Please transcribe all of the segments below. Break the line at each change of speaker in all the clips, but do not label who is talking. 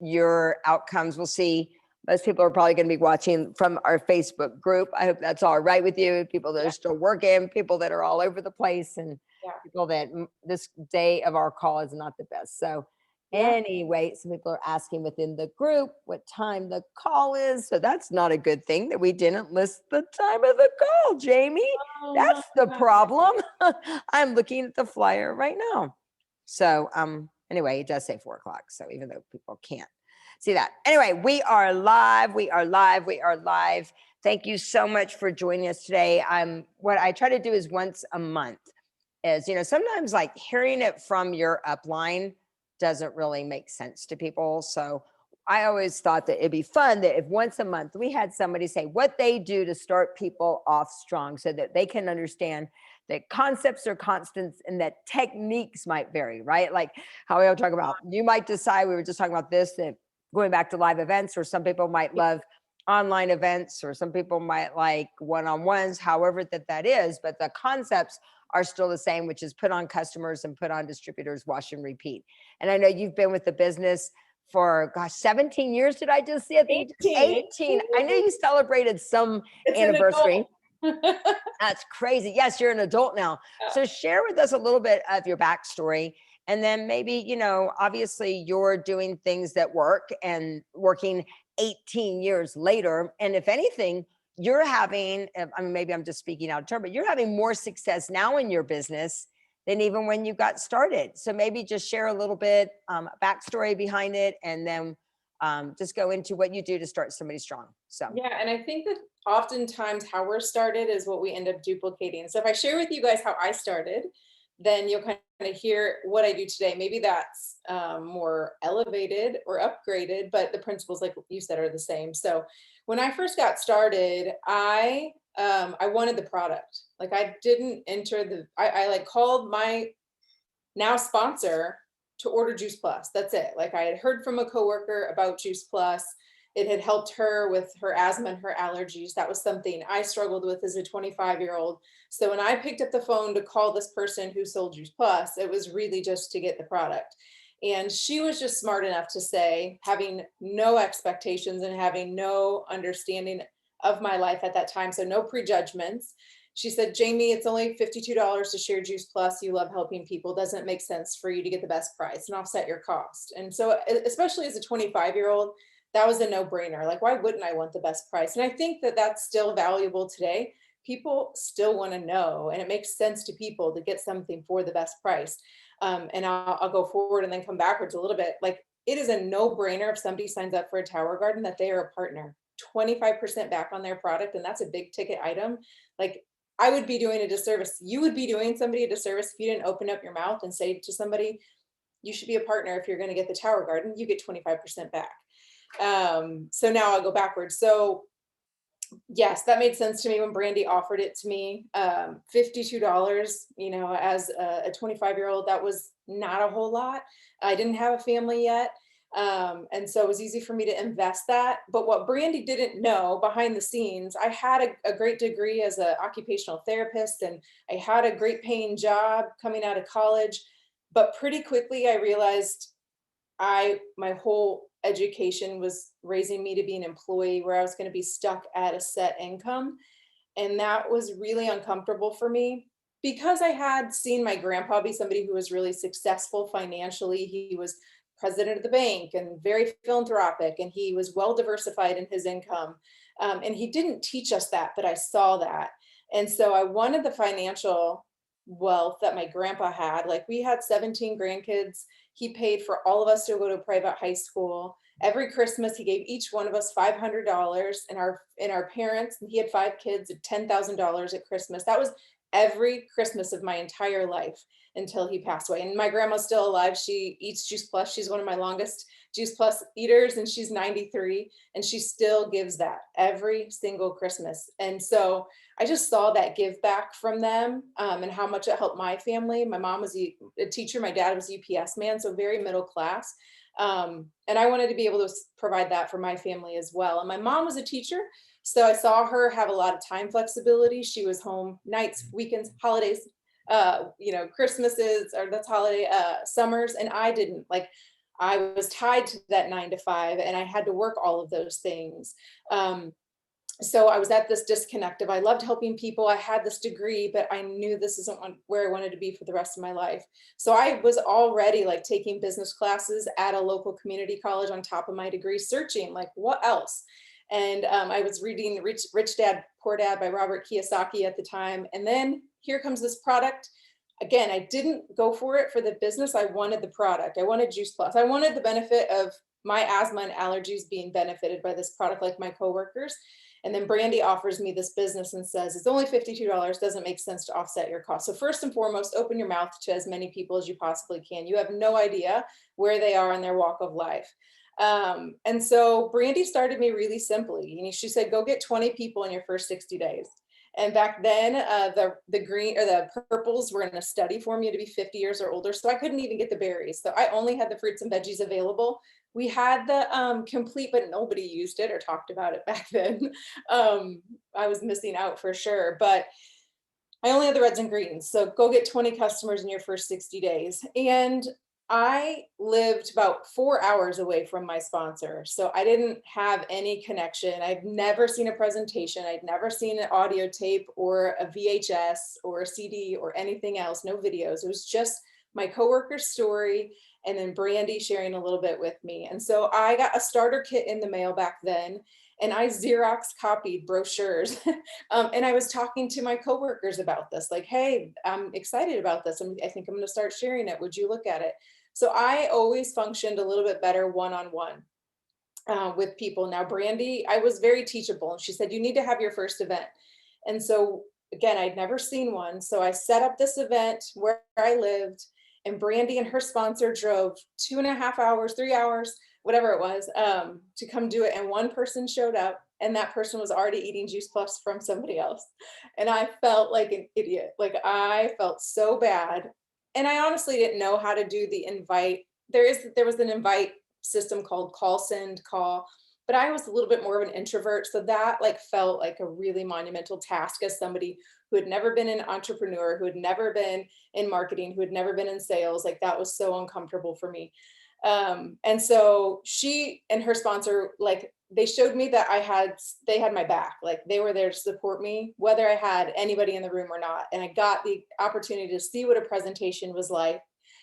your outcomes. We'll see. Most people are probably going to be watching from our Facebook group. I hope that's all right with you. People that are still working, people that are all over the place, and people that this day of our call is not the best. So anyway, some people are asking within the group what time the call is. So that's not a good thing that we didn't list the time of the call, Jamie. That's the problem. I'm looking at the flyer right now. So anyway, it does say 4 o'clock. So even though people can't see that. Anyway, we are live. We are live. We are live. Thank you so much for joining us today. What I try to do is once a month is, sometimes like hearing it from your upline doesn't really make sense to people. So I always thought that it'd be fun that if once a month we had somebody say what they do to start people off strong so that they can understand that concepts are constants and that techniques might vary, right? Like how we all talk about, you might decide, we were just talking about this, that going back to live events, or some people might love online events, or some people might like one-on-ones, however that is, but the concepts are still the same, which is put on customers and put on distributors, wash and repeat. And I know you've been with the business for, 17 years. Did I just see it? 18. I knew you celebrated some anniversary. That's crazy. Yes, you're an adult now. So share with us a little bit of your backstory. And then maybe, obviously you're doing things that work and working 18 years later. And if anything, you're having, maybe I'm just speaking out of turn, but you're having more success now in your business than even when you got started. So maybe just share a little bit backstory behind it, and then just go into what you do to start somebody strong. So
yeah, and I think that oftentimes how we're started is what we end up duplicating. So if I share with you guys how I started, then you'll kind of hear what I do today. Maybe that's more elevated or upgraded, but the principles, like you said, are the same. So when I first got started, I wanted the product. Like I didn't enter I like called my now sponsor to order Juice Plus. That's it. Like I had heard from a coworker about Juice Plus. It had helped her with her asthma and her allergies. That was something I struggled with as a 25-year-old. So when I picked up the phone to call this person who sold Juice Plus, it was really just to get the product. And she was just smart enough to say, having no expectations and having no understanding of my life at that time, so no prejudgments. She said, Jamie, it's only $52 to share Juice Plus. You love helping people. Doesn't it make sense for you to get the best price and offset your cost? And so, especially as a 25-year-old, that was a no-brainer. Like, why wouldn't I want the best price? And I think that that's still valuable today. People still want to know, and it makes sense to people to get something for the best price. And I'll go forward and then come backwards a little bit. Like, it is a no-brainer if somebody signs up for a Tower Garden that they are a partner. 25% back on their product, and that's a big ticket item. Like, I would be doing a disservice. You would be doing somebody a disservice if you didn't open up your mouth and say to somebody, you should be a partner. If you're going to get the Tower Garden, you get 25% back. So now I'll go backwards. So yes, that made sense to me when Brandy offered it to me. $52, as a 25-year-old, that was not a whole lot. I didn't have a family yet. And so it was easy for me to invest that. But what Brandy didn't know behind the scenes, I had a great degree as an occupational therapist, and I had a great paying job coming out of college. But pretty quickly I realized my whole education was raising me to be an employee where I was going to be stuck at a set income. And that was really uncomfortable for me because I had seen my grandpa be somebody who was really successful financially. He was president of the bank and very philanthropic, and he was well diversified in his income. And he didn't teach us that, but I saw that. And so I wanted the financial wealth that my grandpa had. Like, we had 17 grandkids. He paid for all of us to go to a private high school. Every Christmas, he gave each one of us $500, and our parents, and he had 5 kids, $10,000 at Christmas. That was every Christmas of my entire life until he passed away. And my grandma's still alive. She eats Juice Plus. She's one of my longest Juice Plus eaters, and she's 93, and she still gives that every single Christmas. And so I just saw that give back from them, and how much it helped my family. My mom was a teacher. My dad was a UPS man, so very middle class. And I wanted to be able to provide that for my family as well. And my mom was a teacher, so I saw her have a lot of time flexibility. She was home nights, weekends, holidays, Christmases, or that's holiday, summers. And I didn't. Like, I was tied to that 9 to 5 and I had to work all of those things. So I was at this disconnect of I loved helping people. I had this degree, but I knew this isn't where I wanted to be for the rest of my life. So I was already like taking business classes at a local community college on top of my degree, searching like what else. And I was reading Rich Dad Poor Dad by Robert Kiyosaki at the time. And then here comes this product. Again, I didn't go for it for the business. I wanted the product. I wanted Juice Plus. I wanted the benefit of my asthma and allergies being benefited by this product, like my coworkers. And then Brandy offers me this business and says, it's only $52, doesn't make sense to offset your cost. So first and foremost, open your mouth to as many people as you possibly can. You have no idea where they are in their walk of life. And so Brandy started me really simply. She said, go get 20 people in your first 60 days. And back then, the green or the purples were in a study for me to be 50 years or older. So I couldn't even get the berries. So I only had the fruits and veggies available. We had the complete, but nobody used it or talked about it back then. I was missing out for sure, but I only had the reds and greens. So go get 20 customers in your first 60 days. And I lived about 4 hours away from my sponsor. So I didn't have any connection. I'd never seen a presentation. I'd never seen an audio tape or a VHS or a CD or anything else, no videos. It was just my coworker's story and then Brandy sharing a little bit with me. And so I got a starter kit in the mail back then, and I Xerox copied brochures. And I was talking to my coworkers about this, like, hey, I'm excited about this. I think I'm going to start sharing it. Would you look at it? So I always functioned a little bit better one-on-one with people. Now, Brandy, I was very teachable, and she said, you need to have your first event. And so again, I'd never seen one. So I set up this event where I lived, and Brandy and her sponsor drove 2.5 hours, 3 hours, whatever it was, to come do it. And one person showed up, and that person was already eating Juice Plus from somebody else. And I felt like an idiot. Like I felt so bad. And I honestly didn't know how to do the invite. There was an invite system called call, send, call, but I was a little bit more of an introvert. So that like felt like a really monumental task as somebody who had never been an entrepreneur, who had never been in marketing, who had never been in sales. Like that was so uncomfortable for me. And so she and her sponsor, like they showed me that they had my back, like they were there to support me, whether I had anybody in the room or not. And I got the opportunity to see what a presentation was like,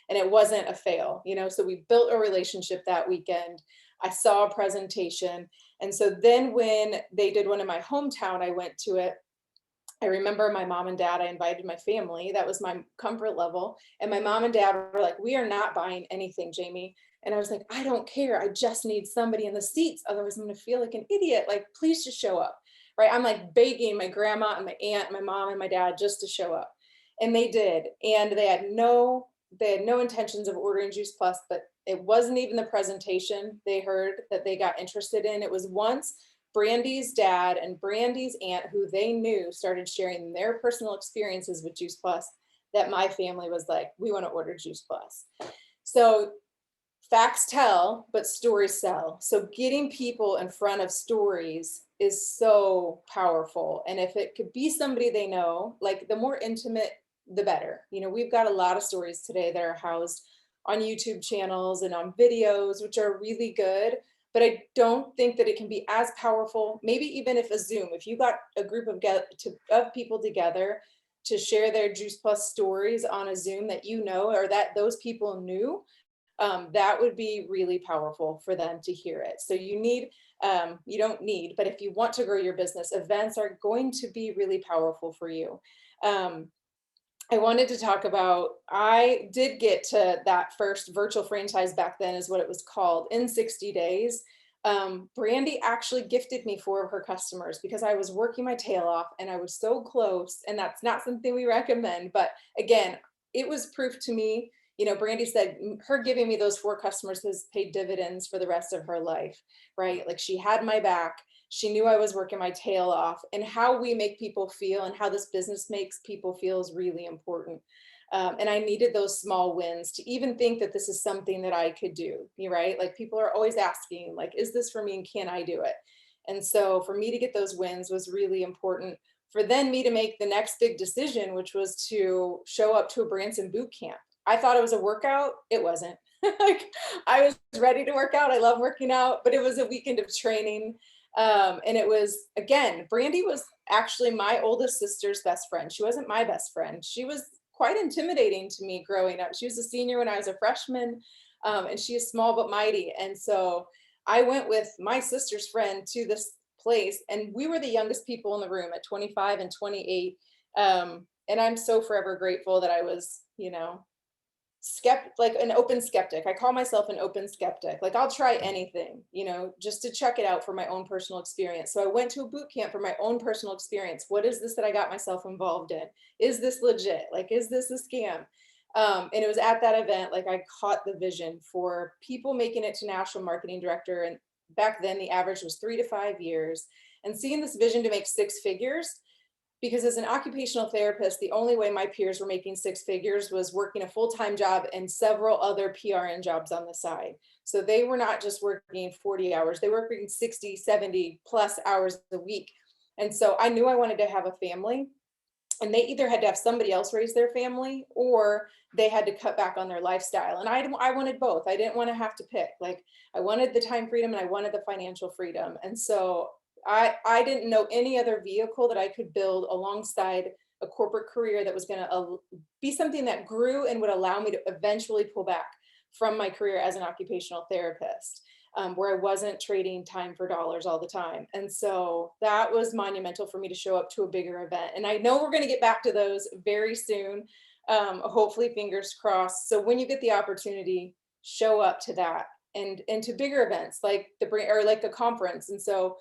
and it wasn't a fail, so we built a relationship that weekend. I saw a presentation. And so then when they did one in my hometown, I went to it. I remember my mom and dad, I invited my family. That was my comfort level. And my mom and dad were like, we are not buying anything, Jamie. And I was like, I don't care. I just need somebody in the seats. Otherwise, I'm going to feel like an idiot. Like, please just show up. Right. I'm like begging my grandma and my aunt, and my mom and my dad just to show up. And they did. And they had no intentions of ordering Juice Plus, but it wasn't even the presentation they heard that they got interested in. It was once Brandy's dad and Brandy's aunt, who they knew, started sharing their personal experiences with Juice Plus, that my family was like, we want to order Juice Plus. So facts tell, but stories sell. So getting people in front of stories is so powerful. And if it could be somebody they know, like the more intimate, the better. We've got a lot of stories today that are housed on YouTube channels and on videos, which are really good. But I don't think that it can be as powerful. Maybe even if if you got a group of people together to share their Juice Plus stories on a Zoom that or that those people knew, that would be really powerful for them to hear it. So you don't need, but if you want to grow your business, events are going to be really powerful for you. I wanted to talk about, I did get to that first virtual franchise back then is what it was called in 60 days. Brandy actually gifted me 4 of her customers because I was working my tail off and I was so close, and that's not something we recommend. But again, it was proof to me. Brandy said her giving me those 4 customers has paid dividends for the rest of her life, right? Like she had my back. She knew I was working my tail off, and how we make people feel and how this business makes people feel is really important. And I needed those small wins to even think that this is something that I could do, right? Like people are always asking, like, is this for me and can I do it? And so for me to get those wins was really important for then me to make the next big decision, which was to show up to a Branson boot camp. I thought it was a workout. It wasn't. Like I was ready to work out. I love working out, but it was a weekend of training. And it was, again, Brandy was actually my oldest sister's best friend. She wasn't my best friend. She was quite intimidating to me growing up. She was a senior when I was a freshman, and she is small but mighty. And so I went with my sister's friend to this place, and we were the youngest people in the room at 25 and 28. And I'm so forever grateful that I was, like an open skeptic. I call myself an open skeptic. Like I'll try anything, just to check it out for my own personal experience. So I went to a boot camp for my own personal experience. What is this that I got myself involved in? Is this legit? Like, is this a scam? And it was at that event, like I caught the vision for people making it to national marketing director. And back then the average was 3 to 5 years, and seeing this vision to make 6 figures. Because as an occupational therapist, the only way my peers were making 6 figures was working a full-time job and several other PRN jobs on the side. So they were not just working 40 hours, they were working 60, 70 plus hours a week. And so I knew I wanted to have a family, and they either had to have somebody else raise their family or they had to cut back on their lifestyle. And I wanted both. I didn't want to have to pick. Like I wanted the time freedom and I wanted the financial freedom. And so I didn't know any other vehicle that I could build alongside a corporate career that was going to be something that grew and would allow me to eventually pull back from my career as an occupational therapist, where I wasn't trading time for dollars all the time. And so that was monumental for me to show up to a bigger event. And I know we're going to get back to those very soon. Hopefully, fingers crossed. So when you get the opportunity, show up to that and to bigger events like like a conference. And so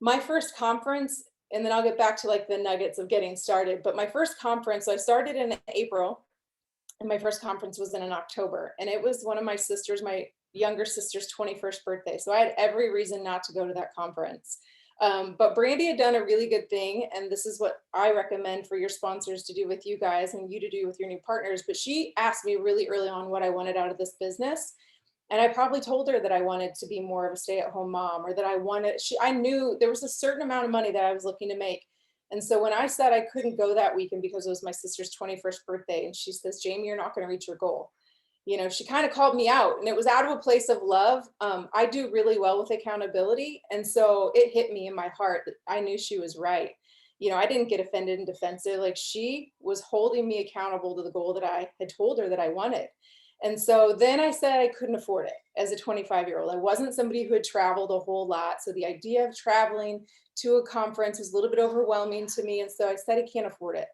my first conference, and then I'll get back to like the nuggets of getting started. But my first conference, so I started in April, and my first conference was in October. And it was one of my younger sister's 21st birthday. So I had every reason not to go to that conference. But Brandy had done a really good thing. And this is what I recommend for your sponsors to do with you guys and you to do with your new partners. But she asked me really early on what I wanted out of this business. And I probably told her that I wanted to be more of a stay-at-home mom, or that I knew there was a certain amount of money that I was looking to make. And so when I said I couldn't go that weekend because it was my sister's 21st birthday, and she says, Jamie, you're not going to reach your goal. She kind of called me out, and it was out of a place of love. I do really well with accountability. And so it hit me in my heart that I knew she was right. I didn't get offended and defensive. Like she was holding me accountable to the goal that I had told her that I wanted. And so then I said I couldn't afford it as a 25-year-old. I wasn't somebody who had traveled a whole lot. So the idea of traveling to a conference was a little bit overwhelming to me. And so I said I can't afford it.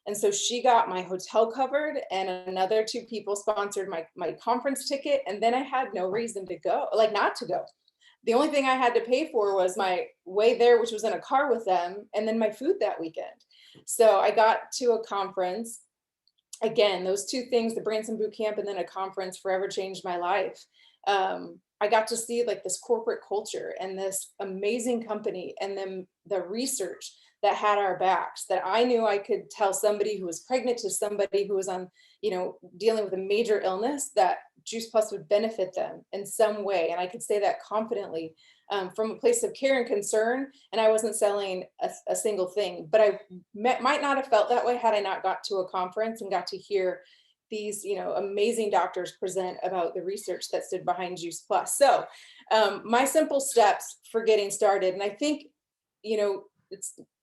And so she got my hotel covered, and another 2 people sponsored my conference ticket. And then I had no reason to go, like not to go. The only thing I had to pay for was my way there, which was in a car with them, and then my food that weekend. So I got to a conference. Again, those 2 things, the Branson boot camp and then a conference, forever changed my life. I got to see like this corporate culture and this amazing company, and then the research that had our backs, that I knew I could tell somebody who was pregnant to somebody who was on, dealing with a major illness, that Juice Plus would benefit them in some way. And I could say that confidently, from a place of care and concern. And I wasn't selling a single thing, but I might not have felt that way had I not got to a conference and got to hear these, amazing doctors present about the research that stood behind Juice Plus. So my simple steps for getting started, and I think,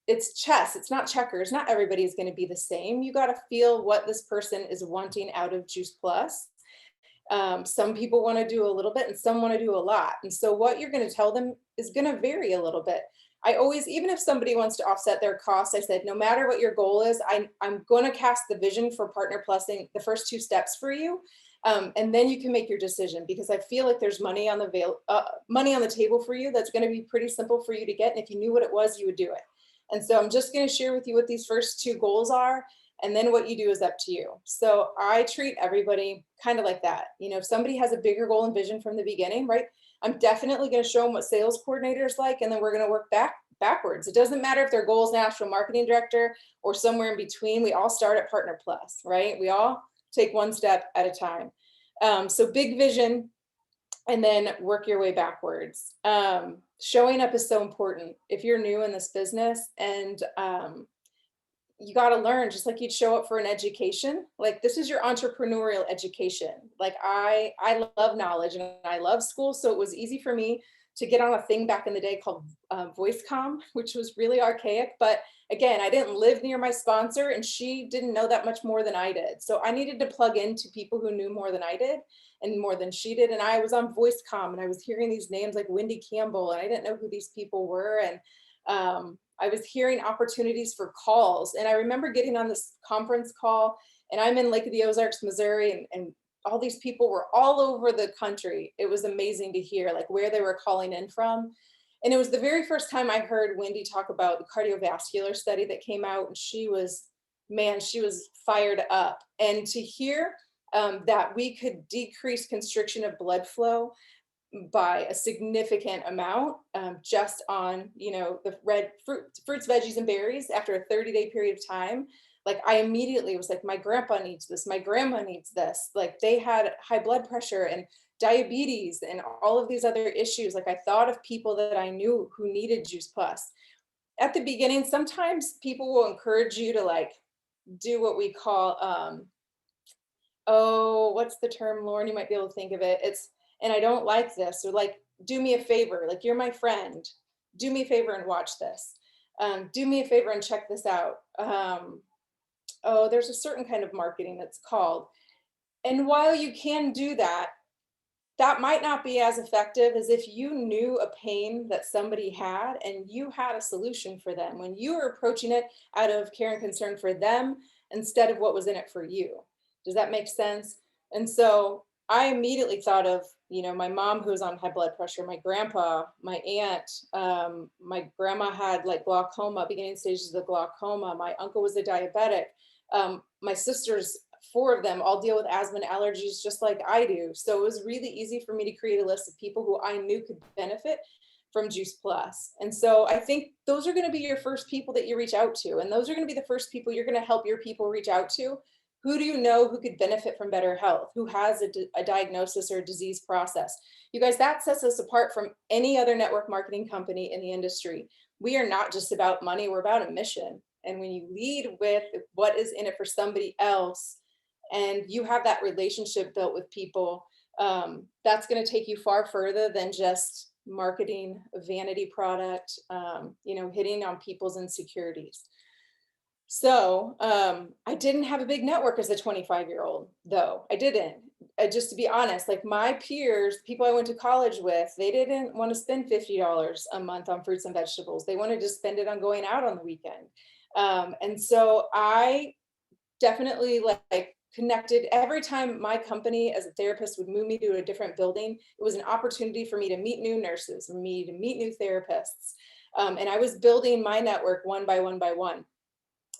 it's chess, it's not checkers. Not everybody is going to be the same. You got to feel what this person is wanting out of Juice Plus. Some people want to do a little bit and some want to do a lot. And so what you're going to tell them is going to vary a little bit. I always, even if somebody wants to offset their costs, I said, no matter what your goal is, I'm going to cast the vision for Partner Plusing the first 2 steps for you. And then you can make your decision, because I feel like there's money on the table for you that's going to be pretty simple for you to get. And if you knew what it was, you would do it. And so I'm just going to share with you what these first 2 goals are. And then what you do is up to you. So I treat everybody kind of like that. If somebody has a bigger goal and vision from the beginning, right, I'm definitely going to show them what sales coordinators like, and then we're going to work backwards. It doesn't matter if their goal is national marketing director or somewhere in between. We all start at Partner Plus, right? We all take 1 step at a time. So big vision, and then work your way backwards. Showing up is so important if you're new in this business. And you got to learn, just like you'd show up for an education. Like, this is your entrepreneurial education. Like, I love knowledge and I love school, so it was easy for me to get on a thing back in the day called VoiceCom, which was really archaic. But again, I didn't live near my sponsor, and she didn't know that much more than I did. So I needed to plug into people who knew more than I did and more than she did. And I was on VoiceCom, and I was hearing these names like Wendy Campbell, and I didn't know who these people were. And I was hearing opportunities for calls. And I remember getting on this conference call, and I'm in Lake of the Ozarks, Missouri, and all these people were all over the country. It was amazing to hear like where they were calling in from. And it was the very first time I heard Wendy talk about the cardiovascular study that came out. And she was, man, she was fired up. And to hear that we could decrease constriction of blood flow by a significant amount, just on, you know, the red fruits, veggies, and berries after a 30-day period of time. Like, I immediately was like, my grandpa needs this, my grandma needs this. Like, they had high blood pressure and diabetes and all of these other issues. Like, I thought of people that I knew who needed Juice Plus. At the beginning, sometimes people will encourage you to like do what we call oh, what's the term, Lauren? You might be able to think of it. It's, and I don't like this, or like, do me a favor, like, you're my friend, do me a favor and watch this. Do me a favor and check this out. Oh, there's a certain kind of marketing that's called. And while you can do that, that might not be as effective as if you knew a pain that somebody had and you had a solution for them when you were approaching it out of care and concern for them instead of what was in it for you. Does that make sense? And so I immediately thought of, you know, my mom who was on high blood pressure, my grandpa, my aunt, my grandma had like glaucoma, beginning stages of the glaucoma. My uncle was a diabetic. My sisters, four of them, all deal with asthma and allergies just like I do. So it was really easy for me to create a list of people who I knew could benefit from Juice Plus. And so I think those are going to be your first people that you reach out to. And those are going to be the first people you're going to help your people reach out to. Who do you know who could benefit from better health? Who has a diagnosis or a disease process? You guys, that sets us apart from any other network marketing company in the industry. We are not just about money, we're about a mission. And when you lead with what is in it for somebody else, and you have that relationship built with people, that's going to take you far further than just marketing a vanity product, you know, hitting on people's insecurities. So I didn't have a big network as a 25-year-old, though. I didn't. Just to be honest, like my peers, people I went to college with, they didn't want to spend $50 a month on fruits and vegetables. They wanted to spend it on going out on the weekend. And so I definitely like connected. Every time my company as a therapist would move me to a different building, it was an opportunity for me to meet new nurses, for me to meet new therapists. And I was building my network one by one by one.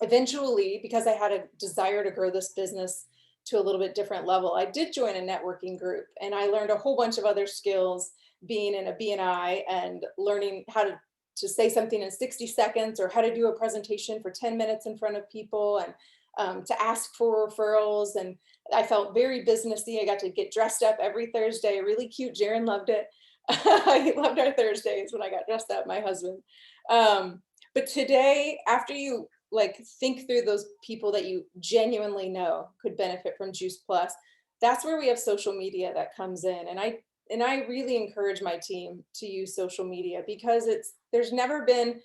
Eventually, because I had a desire to grow this business to a little bit different level, I did join a networking group, and I learned a whole bunch of other skills being in a BNI and learning how to say something in 60 seconds or how to do a presentation for 10 minutes in front of people, and to ask for referrals. And I felt very businessy. I got to get dressed up every Thursday, really cute. Jaron loved it. He loved our Thursdays when I got dressed up, my husband. But today, after you like think through those people that you genuinely know could benefit from Juice Plus, that's where we have social media that comes in. And I really encourage my team to use social media, because there's never been,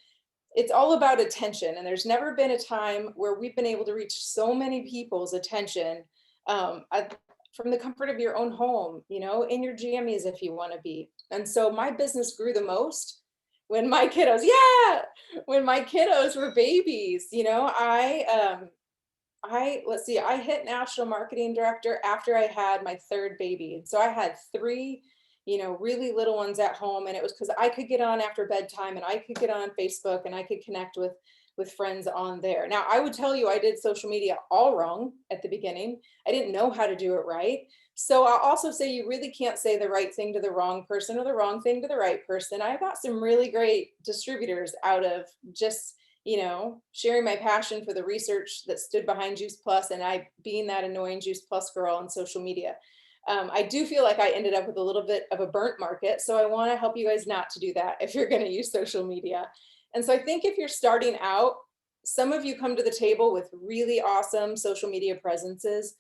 it's all about attention. And there's never been a time where we've been able to reach so many people's attention from the comfort of your own home, you know, in your jammies if you want to be. And so my business grew the most when my kiddos, when my kiddos were babies. You know, let's see, I hit national marketing director after I had my third baby. So I had three, you know, really little ones at home. And it was because I could get on after bedtime, and I could get on Facebook, and I could connect with friends on there. Now, I would tell you I did social media all wrong at the beginning. I didn't know how to do it right. So I'll also say you really can't say the right thing to the wrong person or the wrong thing to the right person. I got some really great distributors out of just, you know, sharing my passion for the research that stood behind Juice Plus, and I being that annoying Juice Plus girl on social media. I do feel like I ended up with a little bit of a burnt market. So I want to help you guys not to do that if you're going to use social media. And so I think if you're starting out, some of you come to the table with really awesome social media presences.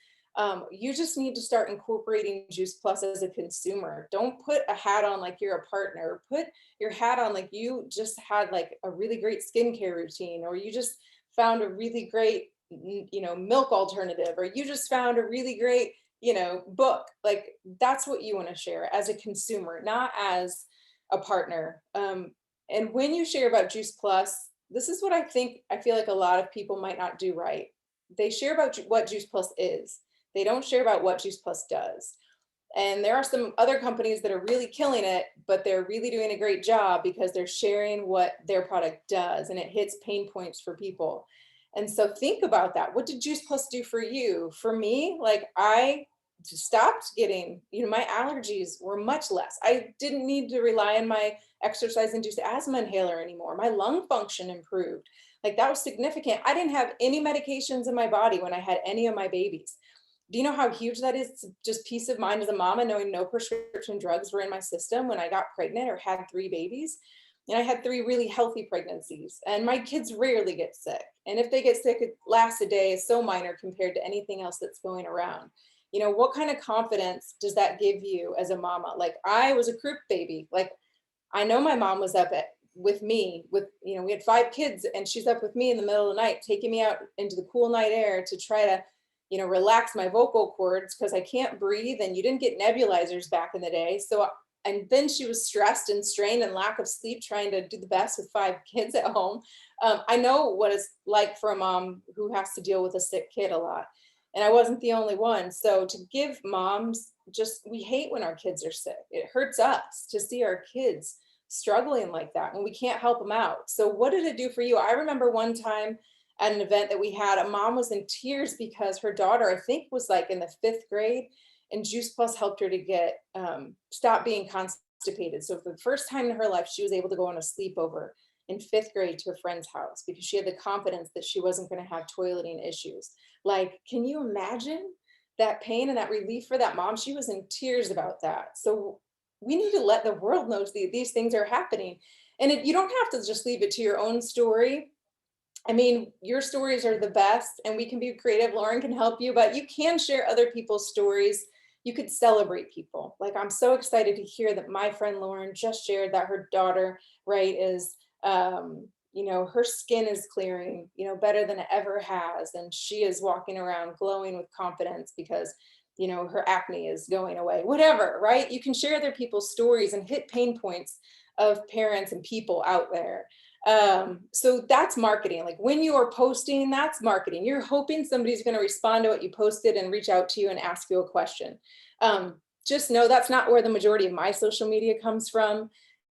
You just need to start incorporating Juice Plus as a consumer. Don't put a hat on like you're a partner. Put your hat on like you just had like a really great skincare routine, or you just found a really great, milk alternative, or you just found a really great, book. Like that's what you want to share as a consumer, not as a partner. And when you share about Juice Plus, this is what I feel like a lot of people might not do right. They share about what Juice Plus is. They don't share about what Juice Plus does. And there are some other companies that are really killing it, but they're really doing a great job because they're sharing what their product does and it hits pain points for people. And so think about that. What did Juice Plus do for you? For me, like I stopped getting, my allergies were much less. I didn't need to rely on my exercise induced asthma inhaler anymore. My lung function improved. Like that was significant. I didn't have any medications in my body when I had any of my babies. Do you know how huge that is? It's just peace of mind as a mama, knowing no prescription drugs were in my system when I got pregnant or had 3 babies. And I had 3 really healthy pregnancies, and my kids rarely get sick. And if they get sick, it lasts a day, is so minor compared to anything else that's going around. What kind of confidence does that give you as a mama? Like I was a croup baby. Like I know my mom was up with me with, we had 5 kids and she's up with me in the middle of the night, taking me out into the cool night air to try to, relax my vocal cords because I can't breathe. And you didn't get nebulizers back in the day. So, and then she was stressed and strained and lack of sleep, trying to do the best with 5 kids at home. I know what it's like for a mom who has to deal with a sick kid a lot. And I wasn't the only one. So to give moms, we hate when our kids are sick. It hurts us to see our kids struggling like that when we can't help them out. So what did it do for you? I remember one time at an event that we had, a mom was in tears because her daughter, I think, was like in the 5th grade, and Juice Plus helped her to get stop being constipated. So for the first time in her life, she was able to go on a sleepover in 5th grade to a friend's house because she had the confidence that she wasn't going to have toileting issues. Like, can you imagine that pain and that relief for that mom? She was in tears about that. So we need to let the world know that these things are happening. And you don't have to just leave it to your own story. I mean, your stories are the best and we can be creative. Lauren can help you, but you can share other people's stories. You could celebrate people. Like, I'm so excited to hear that my friend Lauren just shared that her daughter, right, is, her skin is clearing, better than it ever has. And she is walking around glowing with confidence because, her acne is going away, whatever, right? You can share other people's stories and hit pain points of parents and people out there. So that's marketing. Like when you are posting, that's marketing. You're hoping somebody's going to respond to what you posted and reach out to you and ask you a question. Just know that's not where the majority of my social media comes from.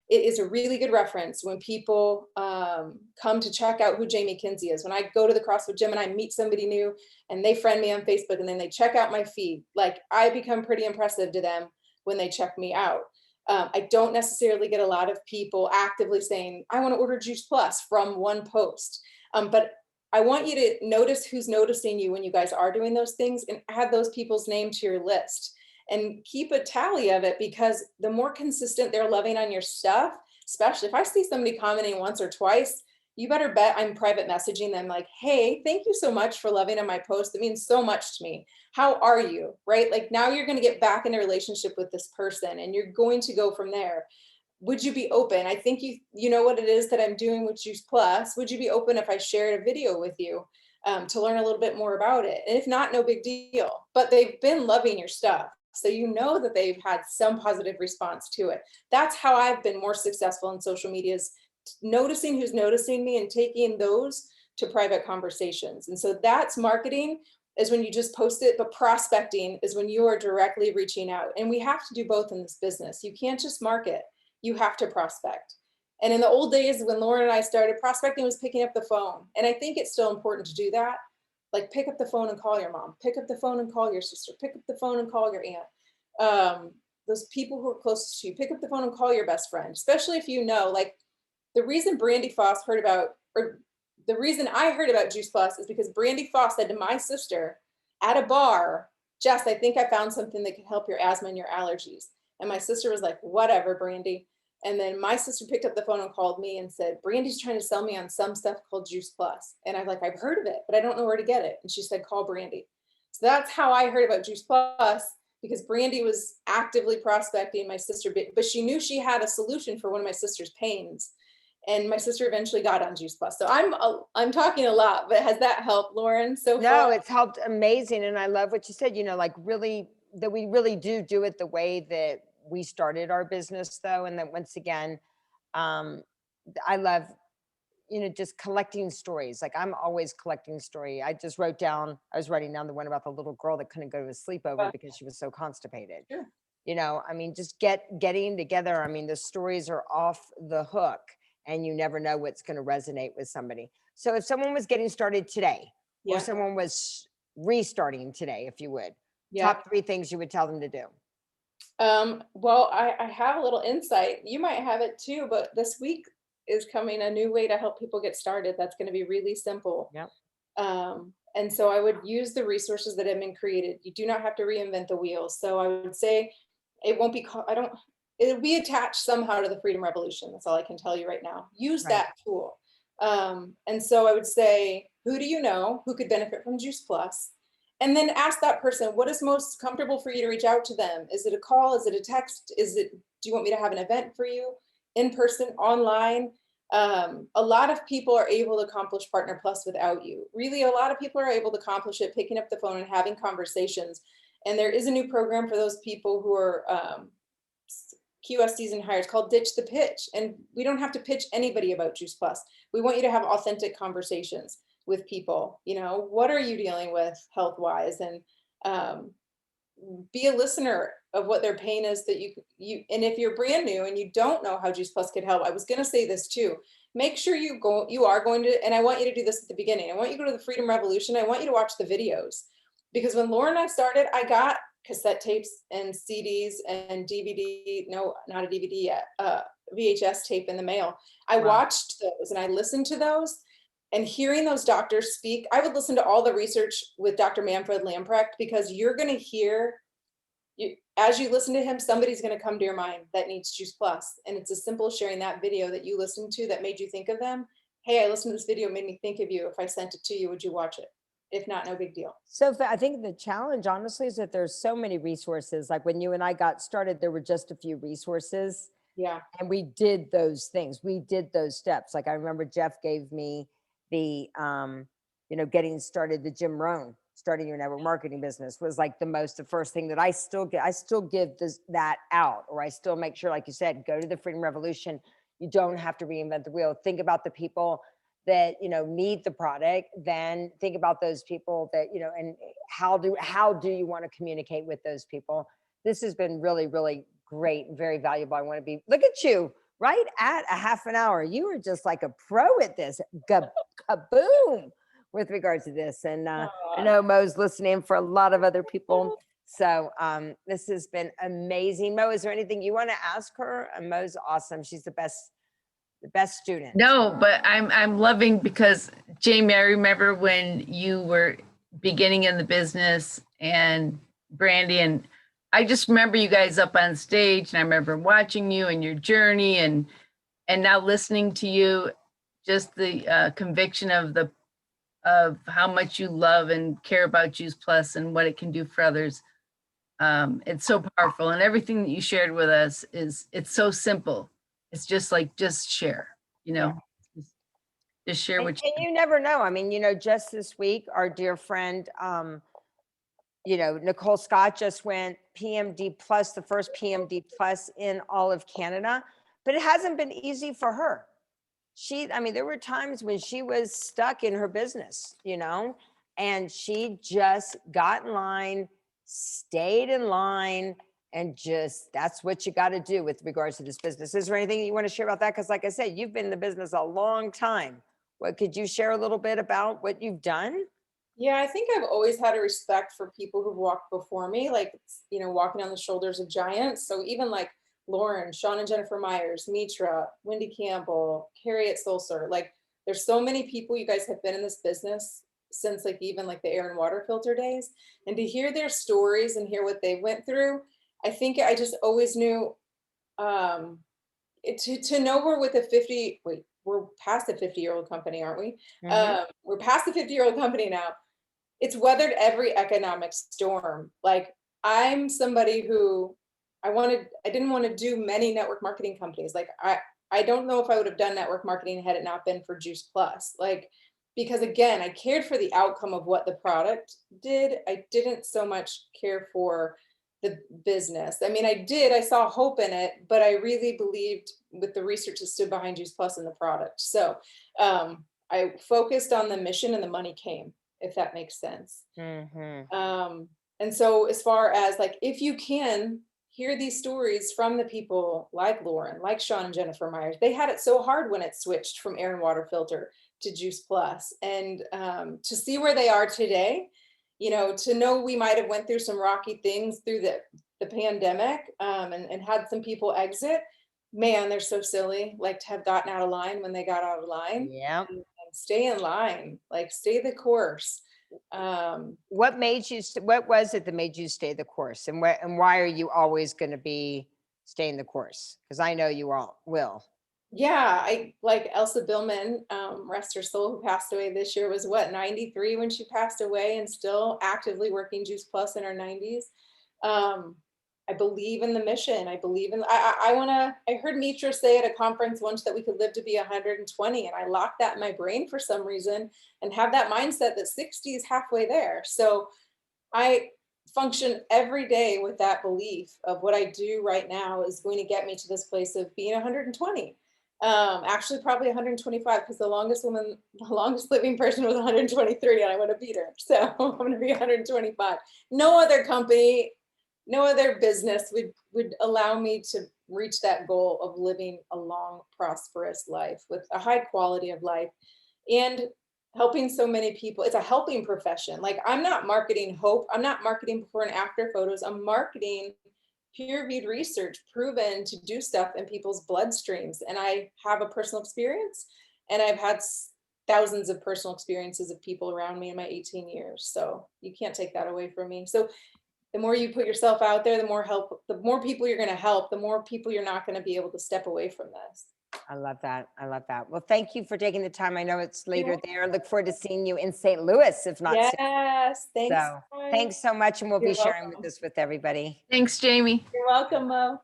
It is a really good reference when people come to check out who Jamie Kuenzie is. When I go to the CrossFit gym and I meet somebody new and they friend me on Facebook and then they check out my feed, like I become pretty impressive to them when they check me out. I don't necessarily get a lot of people actively saying, I want to order Juice Plus from one post. But I want you to notice who's noticing you when you guys are doing those things and add those people's name to your list and keep a tally of it, because the more consistent they're loving on your stuff, especially if I see somebody commenting once or twice, you better bet I'm private messaging them like, hey, thank you so much for loving on my post. It means so much to me. How are you? Right? Like now you're going to get back in a relationship with this person and you're going to go from there. Would you be open? I think you know what it is that I'm doing with Juice Plus. Would you be open if I shared a video with you to learn a little bit more about it? And if not, no big deal. But they've been loving your stuff. So you know that they've had some positive response to it. That's how I've been more successful in social media, is noticing who's noticing me and taking those to private conversations. And so that's marketing, is when you just post it, but prospecting is when you are directly reaching out. And we have to do both in this business. You can't just market, you have to prospect. And in the old days when Lauren and I started, prospecting was picking up the phone. And I think it's still important to do that. Like pick up the phone and call your mom, pick up the phone and call your sister, pick up the phone and call your aunt. Those people who are closest to you, pick up the phone and call your best friend, especially if you know, like the reason Brandy Foss heard about, or the reason I heard about Juice Plus is because Brandy Foss said to my sister at a bar, Jess, I think I found something that can help your asthma and your allergies. And my sister was like, whatever, Brandy. And then my sister picked up the phone and called me and said, Brandy's trying to sell me on some stuff called Juice Plus. And I'm like, I've heard of it, but I don't know where to get it. And she said, call Brandy. So that's how I heard about Juice Plus, because Brandy was actively prospecting my sister, but she knew she had a solution for one of my sister's pains. And my sister eventually got on Juice Plus. So I'm talking a lot, but has that helped, Lauren, so far?
No, it's helped amazing. And I love what you said, like really, that we really do it the way that we started our business though. And that once again, um, I love, just collecting stories. Like I'm always collecting story. I was writing down the one about the little girl that couldn't go to a sleepover because she was so constipated.
Sure.
Just getting together. I mean, the stories are off the hook and you never know what's going to resonate with somebody. So if someone was getting started today or someone was restarting today, if you would, top 3 things you would tell them to do.
Well, I have a little insight. You might have it too, but this week is coming a new way to help people get started. That's going to be really simple.
Yep.
And so I would use the resources that have been created. You do not have to reinvent the wheel. So I would say it won't be, it'll be attached somehow to the Freedom Revolution. That's all I can tell you right now. Use that tool. And so I would say, who do you know who could benefit from Juice Plus? And then ask that person, what is most comfortable for you to reach out to them? Is it a call? Is it a text? Do you want me to have an event for you? In person, online? A lot of people are able to accomplish Partner Plus without you. Really, a lot of people are able to accomplish it picking up the phone and having conversations. And there is a new program for those people who are QS season hires called Ditch the Pitch. And we don't have to pitch anybody about Juice Plus. We want you to have authentic conversations with people. What are you dealing with health wise, and be a listener of what their pain is, that you and if you're brand new and you don't know how Juice Plus could help, I was going to say this too, make sure you are going to, and I want you to do this at the beginning, I want you to go to the Freedom Revolution. I want you to watch the videos, because when Laura and I started, I got cassette tapes and CDs and DVD, no, not a DVD yet, VHS tape in the mail. I watched those and I listened to those. And hearing those doctors speak, I would listen to all the research with Dr. Manfred Lamprecht, because you're going to hear, as you listen to him, somebody's going to come to your mind that needs Juice Plus. And it's as simple as sharing that video that you listened to that made you think of them. Hey, I listened to this video, made me think of you. If I sent it to you, would you watch it? If not, no big deal.
So I think the challenge, honestly, is that there's so many resources. Like when you and I got started, there were just a few resources.
Yeah.
And we did those things. We did those steps. Like I remember Jeff gave me the, getting started, the Jim Rohn, starting your network marketing business was like the first thing that I still give that out, or I still make sure, like you said, go to the Freedom Revolution. You don't have to reinvent the wheel. Think about the people that, need the product, then think about those people that, and how do you want to communicate with those people? This has been really, really great and very valuable. I want to look at you right at a half an hour. You were just like a pro at this. Kaboom with regards to this. And I know Mo's listening for a lot of other people. So this has been amazing. Mo, is there anything you want to ask her? Mo's awesome. She's the best student.
No, but I'm loving, because Jamie, I remember when you were beginning in the business, and Brandy, and I just remember you guys up on stage, and I remember watching you and your journey, and now listening to you, just the conviction of how much you love and care about Juice Plus and what it can do for others. It's so powerful, and everything that you shared with us it's so simple. It's just like, just share, just share what
and you never know. I mean, just this week, our dear friend, Nicole Scott just went PMD plus, the first PMD plus in all of Canada, but it hasn't been easy for her. There were times when she was stuck in her business, and she just got in line, stayed in line, and that's what you got to do with regards to this business. Is there anything you want to share about that? Because like I said, you've been in the business a long time. What could you share a little bit about what you've done?
Yeah, I think I've always had a respect for people who've walked before me, like, walking on the shoulders of giants. So even like Lauren, Sean and Jennifer Myers, Mitra, Wendy Campbell, Harriet Sulcer, like there's so many people, you guys have been in this business since like even like the air and water filter days. And to hear their stories and hear what they went through, I think I just always knew, to know we're with a 50, wait, we're past the 50-year-old company, aren't we?
Mhm.
We're past the 50-year-old company now. It's weathered every economic storm. Like, I'm somebody who I didn't want to do many network marketing companies. Like, I don't know if I would have done network marketing had it not been for Juice Plus. Like, because again, I cared for the outcome of what the product did. I didn't so much care for the business. I mean, I saw hope in it, but I really believed with the research that stood behind Juice Plus and the product. So I focused on the mission and the money came, if that makes sense.
Mhm.
And so as far as like, if you can hear these stories from the people like Lauren, like Sean and Jennifer Myers, they had it so hard when it switched from air and water filter to Juice Plus. And to see where they are today, to know we might have went through some rocky things through the pandemic, and had some people exit, man, they're so silly, like to have gotten out of line when they got out of line.
Yep.
And stay in line, like stay the course.
What made you, what was it that made you stay the course? And why are you always going to be staying the course? Because I know you all will.
Yeah, I like Elsa Billman, rest her soul, who passed away this year, was what, 93 when she passed away, and still actively working Juice Plus in her 90s. I believe in the mission. I believe in, I heard Mitra say at a conference once that we could live to be 120, and I locked that in my brain for some reason and have that mindset that 60 is halfway there. So I function every day with that belief of what I do right now is going to get me to this place of being 120. Actually probably 125, because the longest living person was 123 and I want to beat her. So I'm going to be 125. No other company, no other business would allow me to reach that goal of living a long, prosperous life with a high quality of life and helping so many people. It's a helping profession. Like, I'm not marketing hope. I'm not marketing before and after photos. I'm marketing peer-reviewed research proven to do stuff in people's bloodstreams. And I have a personal experience, and I've had thousands of personal experiences of people around me in my 18 years. So you can't take that away from me. So the more you put yourself out there, the more people you're going to help, the more people you're not going to be able to step away from this.
I love that. I love that. Well, thank you for taking the time. I know it's later
welcome.
there. Look forward to seeing you in St. Louis, if not soon.
Yes, thanks.
So thanks so much. And we'll
You're
be sharing
welcome.
this with everybody.
Thanks, Jamie.
You're welcome, Mo.